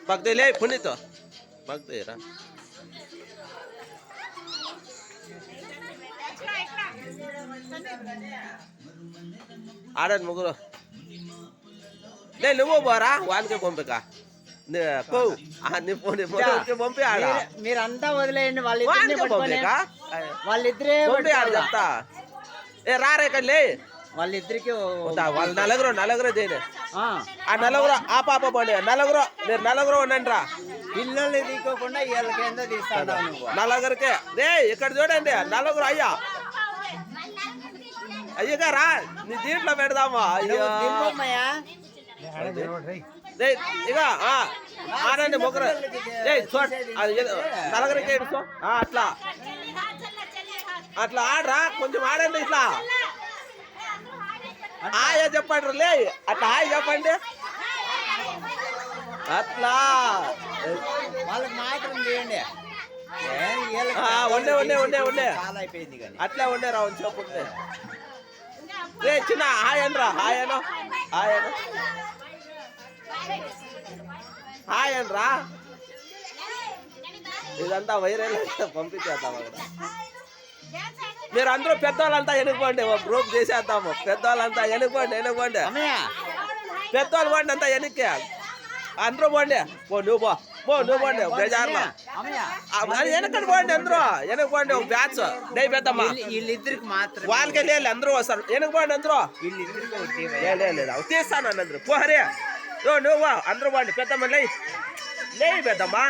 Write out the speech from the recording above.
భక్తి లే పుణ్యతో భక్తి రా ఆడండి ముగ్గురు లే నువ్వు పోరా వాళ్ళకే పంపిక పంపి ఆడ మీరంతా వదిలేయండి వాళ్ళిద్దరే చెప్తా ఏ రారా ఇక్కడ లే వాళ్ళిద్దరికి వాళ్ళు నలుగురు చేయను ఆ నలుగురు ఆ పాప పోండి మీరు నలుగురు ఉండండి రా పిల్లలు తీసుకోకుండా వీళ్ళకి ఎంత తీస్తాను నలుగురికే రే ఇక్కడ చూడండి నలుగురు అయ్యా అయ్యగా రా నీ దీంట్లో పెడదామా అయ్యో ఇక ఆడండి ముగ్గురు నలుగురికి అట్లా అట్లా ఆడరా కొంచెం ఆడండి ఇట్లా హాయ్ చెప్పండి లే అట్లా హాయ్ చెప్పండి అట్లా వాళ్ళకి మాత్రం చేయండి ఉండే అట్లా ఉండే రా చెప్పుండే రే చిన్న హాయ్ అనరా హాయ్ అనరా ఇదంతా వైరల్ పంపించేద్దాం అక్కడ మీరు అందరూ పెద్దవాళ్ళంతా ఎనుకోండి గ్రూప్ చేసేద్దాము పెద్దవాళ్ళంతా ఎనుకోండి పెద్దవాళ్ళు పోండి అంతా వెనక్కి అందరూ పోండి నువ్వు పోండి బేజార్లో వెనకటి పోండి అందరూ వెనక పోండి ఒక బ్యాచ్ డై పెద్దమ్మా వీళ్ళిద్దరికి మాత్రం వాళ్ళకే లేదు అందరూ వస్తారు వెనక పోండి అందరూ లేదు తీస్తాను అందరూ పోహరే నువ్వు అందరూ పోండి పెద్దమ్మ లే పెద్దమ్మా